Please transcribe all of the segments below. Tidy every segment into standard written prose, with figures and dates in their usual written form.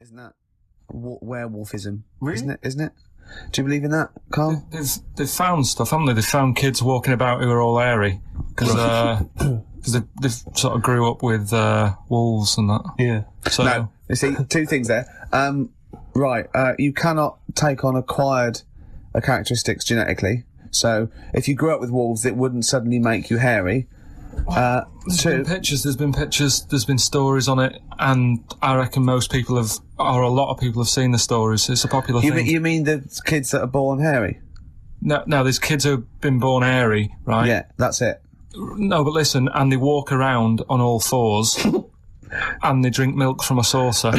Isn't that werewolfism? Really? Isn't it? Do you believe in that, Carl? They've found stuff, haven't they? They've found kids walking about who are all hairy because they've sort of grew up with wolves and that. Yeah. So No, you see, two things there. You cannot take on acquired characteristics genetically. So if you grew up with wolves, it wouldn't suddenly make you hairy. There's been pictures, there's been stories on it, and I reckon most people have, or a lot of people have seen the stories. It's a popular thing. You mean the kids that are born hairy? No, there's kids who have been born hairy, right? Yeah, that's it. No, but listen, and they walk around on all fours, and they drink milk from a saucer.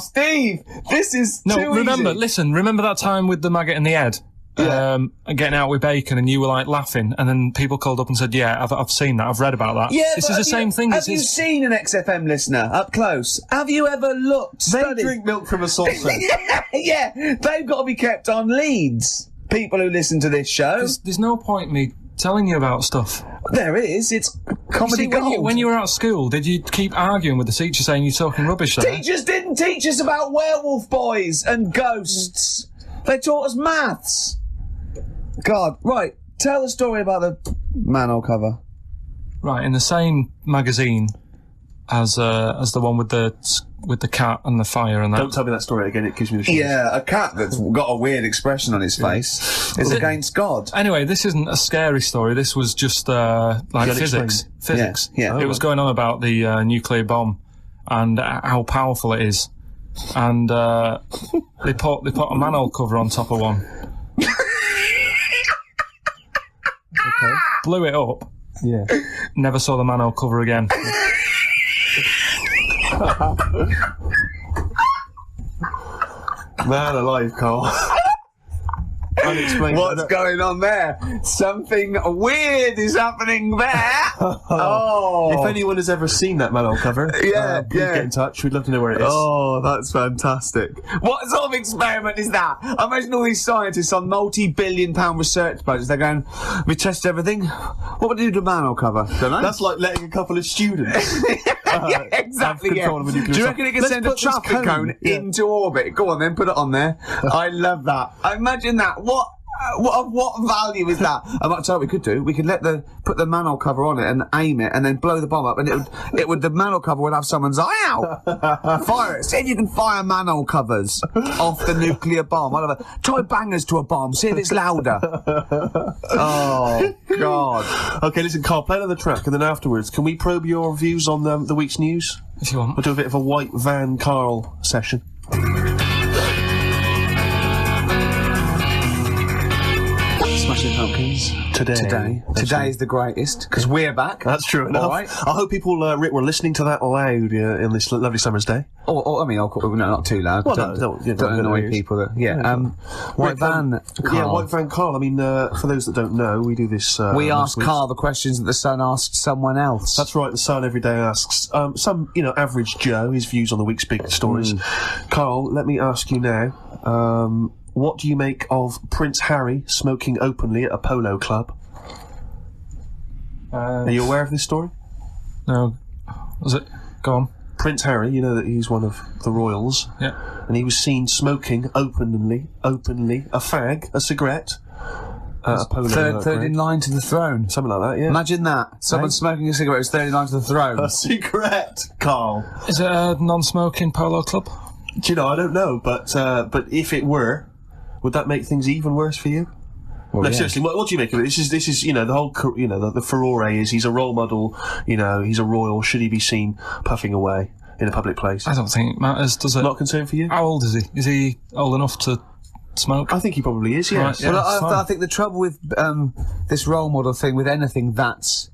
Steve, this is remember easy. that time with the maggot in the head? Yeah. And getting out with bacon, and you were like laughing, and then people called up and said, "Yeah, I've seen that. I've read about that." Yeah, this is the same thing. Have you seen an XFM listener up close? Have you ever looked? They studied? drink milk from a saucer. yeah, they've got to be kept on leads. People who listen to this show. There's no point me telling you about stuff. There is. It's comedy You see, gold. when you were at school, did you keep arguing with the teacher saying you're talking rubbish there? Teachers didn't teach us about werewolf boys and ghosts. They taught us maths. God, right. Tell the story about the manhole cover. Right, in the same magazine as the one with the cat and the fire and that. Don't tell me that story again, it gives me the shivers. Yeah, a cat that's got a weird expression on his face is against God. Anyway, this isn't a scary story. This was just like physics. Physics. Yeah. It was going on about the nuclear bomb and how powerful it is. And they put a manhole cover on top of one. Okay. Blew it up. Yeah. Never saw the manhole cover again. Man alive, Carl. Unexplained. What's going on there? Something weird is happening there. Oh. If anyone has ever seen that manhole cover, please get in touch. We'd love to know where it is. Oh, that's fantastic. What sort of experiment is that? I imagine all these scientists on multi-billion-pound research budgets, they're going, we tested everything. What would we do to a manhole cover? Don't know. That's like letting a couple of students. Yeah, exactly. Have control of a nuclear Do you reckon it can send a traffic cone into orbit? Go on then, put it on there. I love that. Imagine that. What value is that? I might tell you what we could do. We could put the manhole cover on it and aim it, and then blow the bomb up, and the manhole cover would have someone's eye out. Fire it. See if you can fire manhole covers off the nuclear bomb. Try bangers to a bomb. See if it's louder. Oh God. Okay, listen, Carl, play another track, and then afterwards, can we probe your views on the week's news? If you want. We'll do a bit of a white van Carl session. Smashing Pumpkins. Today is the greatest because we're back. That's true enough. All right. I hope people, Rick, were listening to that loud in this lovely summer's day. I mean, no, not too loud. Well, don't don't annoy people. White Rick, Van Carl. Yeah, White Van Carl. I mean, for those that don't know, we do this. We ask Carl the questions that the Sun asked someone else. That's right. The Sun every day asks some, average Joe his views on the week's big stories. Carl, let me ask you now. What do you make of Prince Harry smoking openly at a polo club? Are you aware of this story? No. Was it? Go on. Prince Harry, you know that he's one of the royals. Yeah. And he was seen smoking openly, a fag, a cigarette, a polo. Third in line to the throne. Something like that, yeah. Imagine that. Someone smoking a cigarette is third in line to the throne. A cigarette, Carl. Is it a non-smoking polo club? Do you know, I don't know, but if it were, would that make things even worse for you? Well, no, yeah. seriously, what do you make of it? This is the whole, the furore is he's a role model, he's a royal. Should he be seen puffing away in a public place? I don't think it matters, does it? Not concerned for you? How old is he? Is he old enough to smoke? I think he probably is, yes. Right, yeah. Well, I think the trouble with this role model thing, with anything that's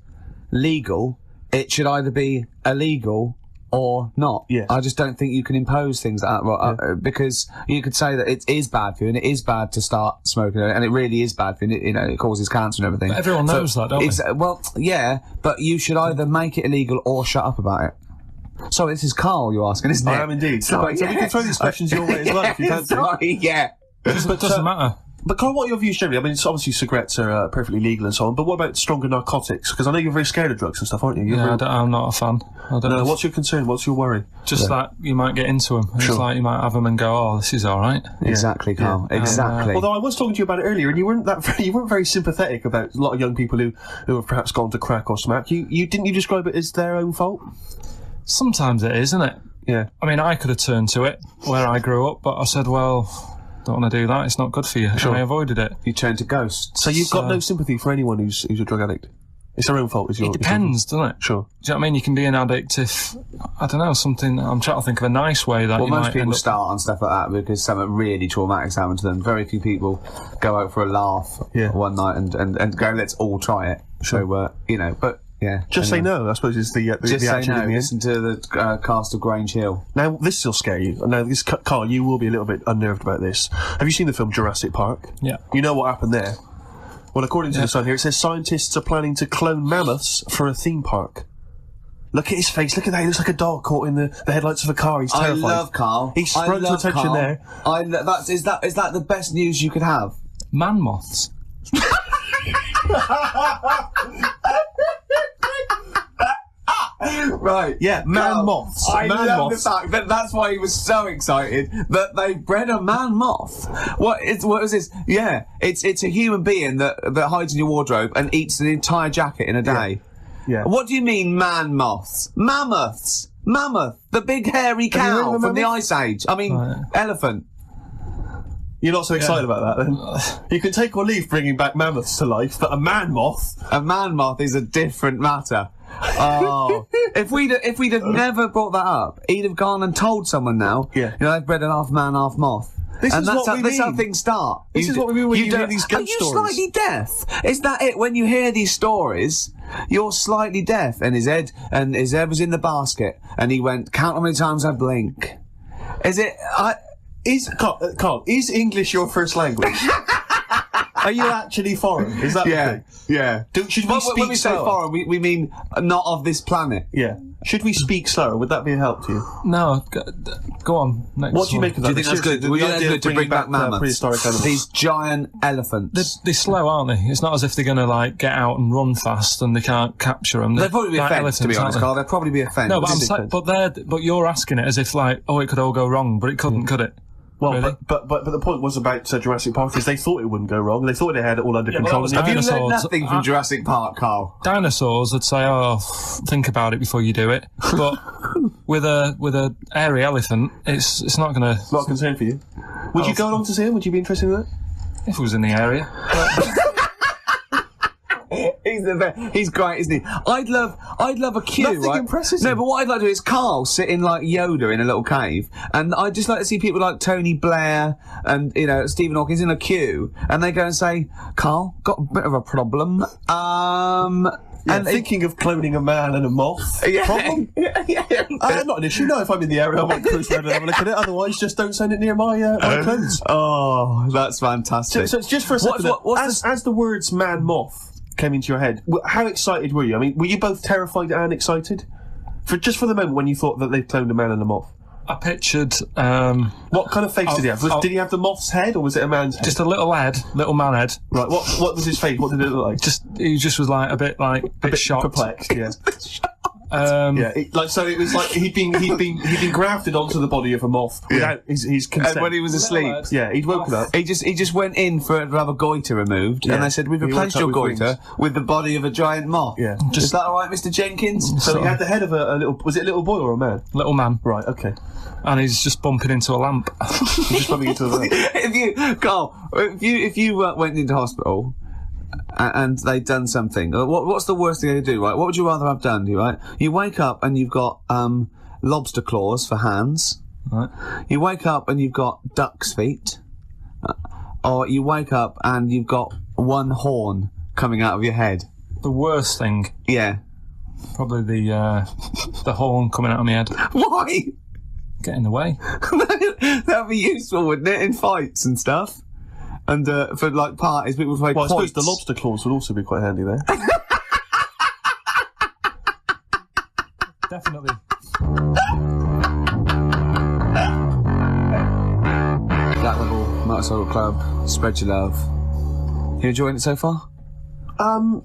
legal, it should either be illegal or not. Yes. I just don't think you can impose things like that, because you could say that it is bad for you, and it is bad to start smoking, and it really is bad for you. It causes cancer and everything. But everyone knows that, don't they? Well, yeah, but you should either make it illegal or shut up about it. So this is Carl you're asking, isn't it? I am indeed. Sorry, so we can throw these questions your way as well if you fancy. Sorry, yeah. But it doesn't matter. But Carl, what are your views generally? I mean, it's obviously cigarettes are perfectly legal and so on, but what about stronger narcotics? Because I know you're very scared of drugs and stuff, aren't you? I'm not a fan. I don't know. What's your concern? What's your worry? Just that you might get into them. Sure. It's like you might have them and go, oh, this is all right. Exactly, Carl. Exactly. Although I was talking to you about it earlier, and you weren't very sympathetic about a lot of young people who have perhaps gone to crack or smack. You didn't you describe it as their own fault? Sometimes it is, isn't it? Yeah. I mean, I could have turned to it where I grew up, but I said, well, don't want to do that. It's not good for you. Sure. And I avoided it. You turned to ghosts. So you've got no sympathy for anyone who's a drug addict. It's their own fault. It depends, doesn't it? Sure. Do you know what I mean? You can be an addict if, I don't know, something. I'm trying to think of a nice way that Well, you most might people end up. start on stuff like that because something really traumatic's happened to them. Very few people go out for a laugh one night and go, let's all try it. Sure. So, but yeah. Just say no, I suppose, is the Just say action no. in the end. Listen to the cast of Grange Hill. Now, this will scare you. Now, Carl, you will be a little bit unnerved about this. Have you seen the film Jurassic Park? Yeah. You know what happened there? Well, according to the Sun here, it says scientists are planning to clone mammoths for a theme park. Look at his face. Look at that. He looks like a dog caught in the headlights of a car. He's terrified. I love Carl. He sprung to attention Carl. there. Is that the best news you could have? Man moths. Right. Yeah, man moths. I Man love moths. the fact that that's why he was so excited that they bred a man moth. What is this? Yeah, it's a human being that hides in your wardrobe and eats an entire jacket in a day. Yeah. What do you mean, man moths? Mammoths. Mammoth, the big hairy Have you heard cow of a from the mammoth? Ice Age. I mean, elephant. You're not so excited about that, then? You can take or leave bringing back mammoths to life, but a man moth... A man moth is a different matter. Oh, if we'd have never brought that up, he'd have gone and told someone now. Yeah. You know, I've bred an half man, half moth. This and is that's what how, we this is how mean. things start. This is what we mean when you hear don't- these Are ghost you stories. slightly deaf? Is that it? When you hear these stories, you're slightly deaf. And his head was in the basket, and he went, "Count how many times I blink." Is it? Carl, is English your first language? Are you actually foreign? Is that the Yeah, thing? yeah. Should we When speak we say slower? foreign, we mean not of this planet. Yeah. Should we speak slower? Would that be a help to you? No, go on. Next What do you one. make of Do that? you think that's good? The Would you think idea that's of good to bring back mammoths? prehistoric animals. These giant elephants. They're slow, aren't they? It's not as if they're going to like get out and run fast and they can't capture them. They'd probably be a fence, to be honest, Carl. They'd probably be a fence. No, but This is but you're asking it as if like, oh, it could all go wrong, but it couldn't, could it? Well, Really? but the point was about Jurassic Park is they thought it wouldn't go wrong. They thought they had it all under Yeah, but control. that was Have you learned Dinosaurs. nothing from Jurassic Park, Carl? Dinosaurs would say, oh, think about it before you do it. But with a airy elephant, it's not going to. Not a concern for you. Would you go along to see him? Would you be interested in that? If it was in the area. He's great, isn't he? I'd love a queue, Nothing right? impresses No, him. but what I'd like to do is Carl sitting like Yoda in a little cave, and I'd just like to see people like Tony Blair and Stephen Hawkins in a queue, and they go and say, "Carl, got a bit of a problem." And thinking of cloning a man and a moth. Problem? Not an issue. No, if I'm in the area, I might cruise around and have a look at it. Otherwise, just don't send it near my clothes. Oh, that's fantastic. So just for a second, as the words "man moth" came into your head, how excited were you? I mean, were you both terrified and excited? For the moment when you thought that they cloned a man and a moth. I pictured What kind of face did he have? Did he have the moth's head, or was it a man's head? just a little man head. Right. What was his face? What did it look like? He just was like a bit shocked. Perplexed. Yeah. Yeah. So it was like he'd been grafted onto the body of a moth without his consent. And when he was asleep, lad. Yeah, he'd woken up. he just went in to have a goiter removed, and they said, "We've He replaced woke your up with goiter with the body of a giant moth." Yeah. Is that all right, Mr. Jenkins? So he had the head of a little. Was it a little boy or a man? Little man, Right. Okay. and he's just bumping into a lamp. He's just bumping into the. if you went into hospital and they'd done something, what's the worst thing they do, right? What would you rather have done, right? You wake up and you've got lobster claws for hands. Right. You wake up and you've got duck's feet. Or you wake up and you've got one horn coming out of your head. The worst thing, Yeah. probably the horn coming out of my head. Why? Get in the way. That'd be useful, wouldn't it, in fights and stuff? And for like parties, people play Well, I suppose quoits. the lobster claws would also be quite handy there. Definitely. That level. Motorcycle Club, spread your love. You enjoying it so far?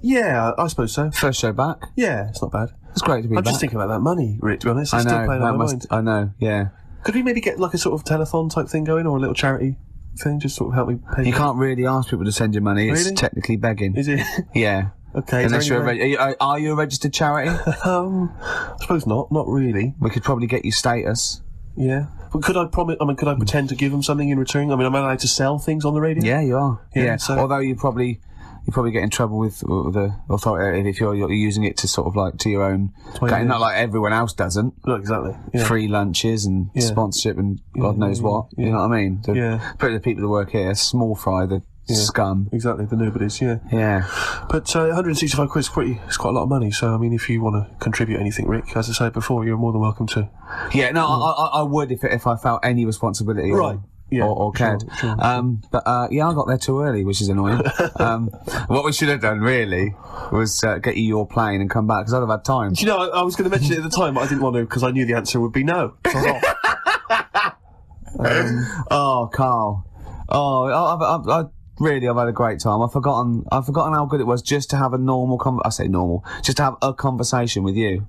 Yeah, I suppose so. First show back? Yeah, it's not bad. It's great to be back. I'm just thinking about that money, Rick, to be honest. It's I still know, playing on my mind. I know, yeah. Could we maybe get like a sort of telethon type thing going, or a little charity thing, just sort of help me pay? You can't really ask people to send you money. It's Really? technically begging. Is it? Yeah. Okay. Unless is you're there any way- are you a registered charity? I suppose not. Not really. We could probably get you status. Yeah. But could I promise? I mean, could I pretend to give them something in return? I mean, am I allowed to sell things on the radio? Yeah, you are. Yeah, so- Although you probably get in trouble with the authority if you're using it to sort of like to your own. Yeah. Not like everyone else doesn't. Not exactly. Yeah. Free lunches and Yeah. sponsorship and God knows what. You know what I mean? Yeah. Particularly the people that work here, small fry, the scum. Exactly. The nobodies. Yeah. Yeah. But 165 quid is it's quite a lot of money. So I mean, if you want to contribute anything, Rick, as I said before, you're more than welcome to. Yeah. No, I would if I felt any responsibility. Right. Yeah, or cared. Sure. But I got there too early, which is annoying. What we should have done really was get you your plane and come back because I'd have had time. Do you know, I was going to mention it at the time, but I didn't want to because I knew the answer would be no. So I was off. Oh, Carl. Oh, I've had a great time. I've forgotten how good it was just to have a normal just to have a conversation with you.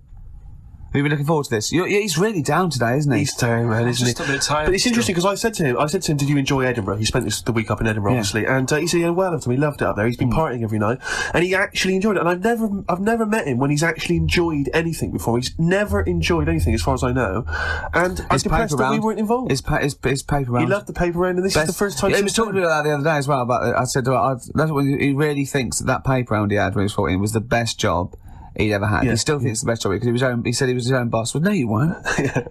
Have you been looking forward to this? He's really down today, isn't he? He's down, man, isn't he? Just a bit tired. But it's interesting because I said to him, did you enjoy Edinburgh? He spent the week up in Edinburgh, obviously, and he said, yeah, well, he loved it up there. He's been partying every night, and he actually enjoyed it. And I've never met him when he's actually enjoyed anything before. He's never enjoyed anything, as far as I know. And I'm depressed that we weren't involved. His paper round. He loved the paper round, and this is the first time. Yeah, he was talking about that the other day as well. About I said, that's what he really thinks that paper round he had when he was 14 was the best job he'd ever had. Yeah. He still thinks it's the best job because he said he was his own boss. Well, no, you weren't.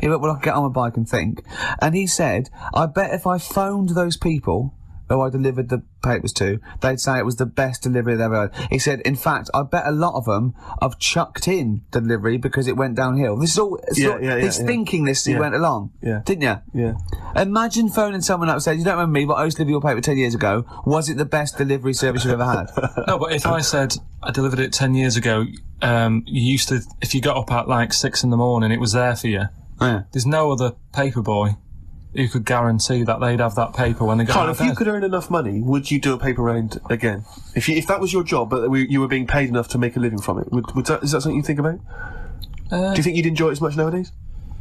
He went, well, I'll get on my bike and think. And he said, I bet if I phoned those people who I delivered the papers to, they'd say it was the best delivery they've ever had. He said, in fact, I bet a lot of them have chucked in delivery because it went downhill. This is all, he's thinking this as he went along. Yeah. Didn't you? Yeah. Imagine phoning someone up and saying, you don't remember me, but I used to deliver your paper 10 years ago. Was it the best delivery service you've ever had? No, but if I said I delivered it 10 years ago, you used to, if you got up at like 6 in the morning, it was there for you. Yeah. There's no other paper boy who could guarantee that they'd have that paper when they got out of If you bed. could earn enough money, would you do a paper round again? If that was your job, but you were being paid enough to make a living from it, is that something you think about? Do you think you'd enjoy it as much nowadays?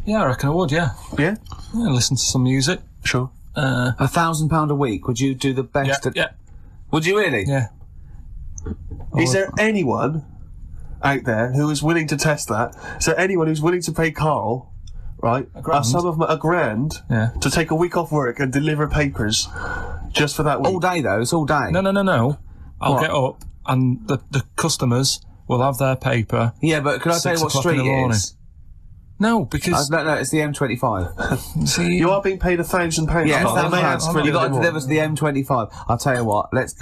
Yeah, I reckon I would, yeah. Yeah? Yeah, listen to some music. Sure. £1,000 a week, would you do the best? Yeah. Would you really? Yeah. Is there anyone out there who is willing to test that? Is there anyone who's willing to pay Carl, right, grand? a grand Yeah. to take a week off work and deliver papers just for that week? All day, though. It's all day. No. I'll What? get up and the customers will have their paper. Yeah, but could I tell you what 6 o'clock in street the it morning. is? No, because... No, it's the M25. see, You are being paid £1,000. Yeah, not £1,000. allowed to You've got to more. deliver to the M25. I'll tell you what, let's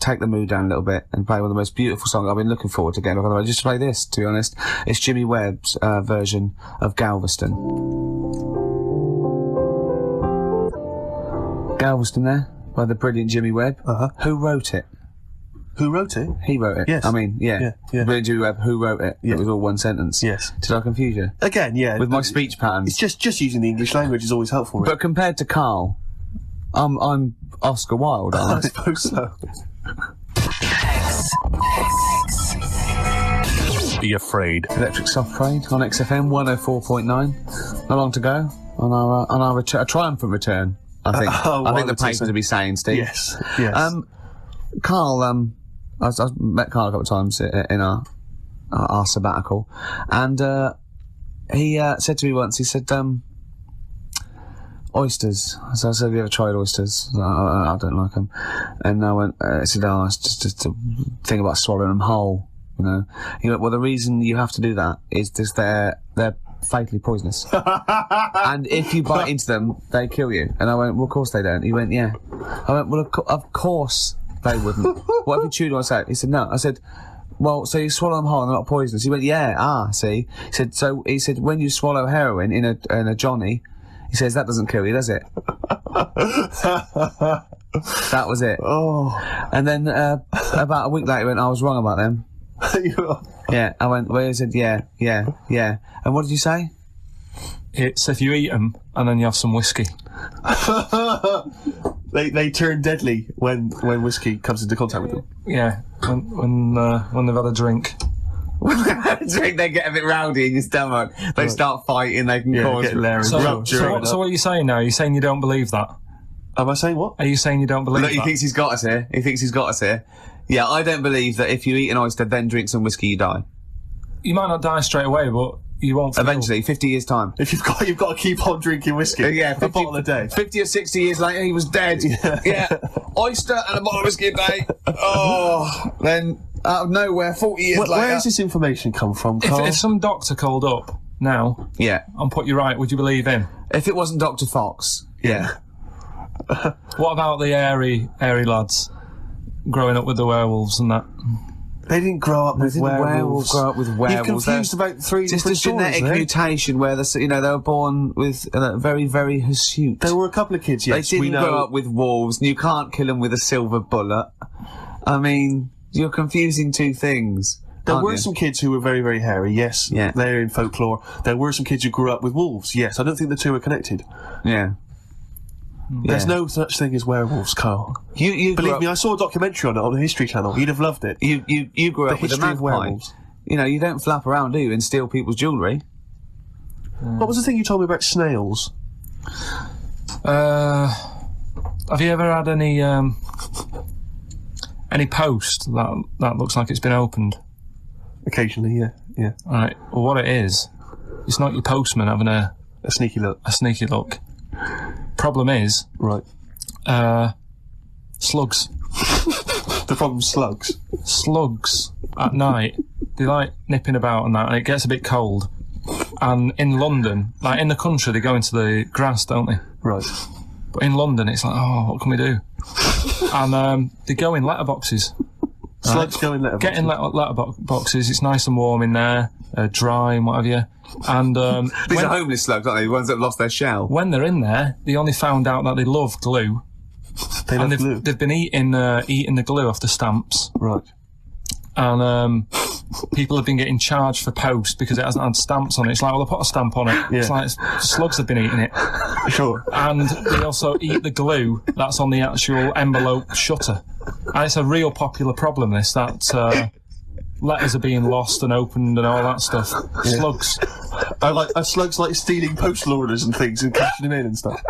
take the mood down a little bit and play one of the most beautiful songs I've been looking forward to getting. Just to play this, to be honest. It's Jimmy Webb's version of Galveston. Galveston there, by the brilliant Jimmy Webb. Uh-huh. Who wrote it? Who wrote it? He wrote it. Yes. I mean, yeah. Yeah. Brilliant Jimmy Webb, who wrote it? Yeah. It was all one sentence. Yes. Did I confuse you? Again, yeah. With my speech patterns. It's just using the English language is always helpful. But compared to Carl, I'm Oscar Wilde, I aren't I? suppose so. Be afraid. Electric Soft Parade on XFM 104.9. Not long to go on our a triumphant return. I think. I think the papers will be saying, Steve. Yes. Carl. I've met Carl a couple of times in our sabbatical, and he said to me once. He said, "Oysters." So I said, "Have you ever tried oysters?" I don't like them. And I went. I said, "Oh, it's just a thing about swallowing them whole." You know. He went, "Well, the reason you have to do that is just they're fatally poisonous, and if you bite into them, they kill you." And I went, "Well, of course they don't." He went, "Yeah." I went, "Well, of course they wouldn't." "What if you chewed on it?" He said, "No." I said, "Well, so you swallow them whole and they're not poisonous?" He went, "Yeah, see." He said, when you swallow heroin in a Johnny, he says, that doesn't kill you, does it? That was it. Oh. And then about a week later he went, "I was wrong about them." Yeah, I went, well, he said, yeah. And what did you say? It's if you eat them and then you have some whiskey. They turn deadly when whiskey comes into contact with them. Yeah, when they've had a drink. Drink, they get a bit rowdy in your stomach. They start fighting. They can cause rupture. So what are you saying now? Are you saying you don't believe that? Am I saying what? Are you saying you don't believe that? He thinks he's got us here. Yeah, I don't believe that if you eat an oyster, then drink some whiskey, you die. You might not die straight away, but you won't feel. Eventually, 50 years' time. If you've got to keep on drinking whiskey. Yeah, 50, a bottle a day. 50 or 60 years later, he was dead. Yeah. Oyster and a bottle of whiskey a day. Oh, then out of nowhere, 40 years later. Where does this information come from, Carl? If some doctor called up now, and put you right, would you believe him? If it wasn't Dr. Fox, yeah. What about the airy lads growing up with the werewolves and that? They didn't grow up with werewolves. You've confused about three different stories. Just a genetic mutation where they were born with very, very hirsute. There were a couple of kids, yes. They didn't grow up with wolves, and you can't kill them with a silver bullet. I mean, you're confusing two things. There were some kids who were very, very hairy, yes. Yeah. They're in folklore. There were some kids who grew up with wolves, yes. I don't think the two are connected. Yeah. There's no such thing as werewolves, Carl. You believe me, I saw a documentary on it on the History Channel. You'd have loved it. You grew up with a magpie. You know, you don't flap around, do you, and steal people's jewellery. What was the thing you told me about snails? Have you ever had any post that looks like it's been opened? Occasionally, yeah. Right. Well, what it is, it's not your postman having a sneaky look. A sneaky look. Problem is, right? Slugs. The problem's slugs. Slugs at night, they like nipping about and that, and it gets a bit cold. And in London, like in the country, they go into the grass, don't they? Right. But in London, it's like, oh, what can we do? And they go in letterboxes. Slugs go in letterboxes. Get in letterboxes. It's nice and warm in there, dry and what have you. And these are homeless slugs, aren't they? The ones that have lost their shell. When they're in there, they only found out that they love glue. They've been eating the glue off the stamps. Right. And people have been getting charged for post because it hasn't had stamps on it. It's like, well, I put a stamp on it. Yeah. It's like slugs have been eating it. Sure. And they also eat the glue that's on the actual envelope shutter. And it's a real popular problem, this, that letters are being lost and opened and all that stuff. Yeah. Slugs. Slugs like stealing postal orders and things and cashing them in and stuff.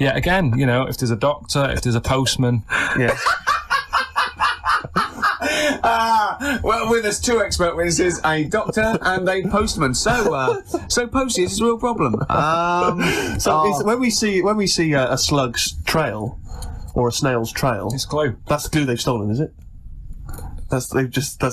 Yeah, again, you know, if there's a doctor, if there's a postman. Yeah. Well, with us two expert witnesses, a doctor and a postman. So postage is a real problem. When we see a slug's trail or a snail's trail, it's glue. That's the glue they've stolen, is it? That's a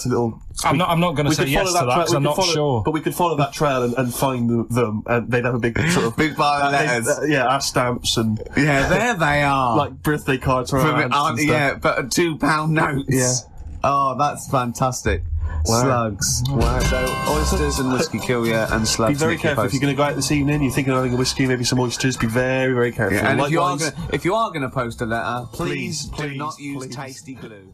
little. I'm not going to say yes to that because I'm not sure. But we could follow that trail and find them, and they'd have a big sort of big pile of letters. Our stamps and there they are, like birthday cards from aunts and stuff. But £2 notes. Yeah. Oh, that's fantastic. Wow. Slugs. Wow. So oysters and whiskey kill you, and slugs. Be very careful if you're going to go out this evening. You're thinking of having a whiskey, maybe some oysters. Be very, very careful. Yeah, and if you are going to post a letter, please do not use tasty glue.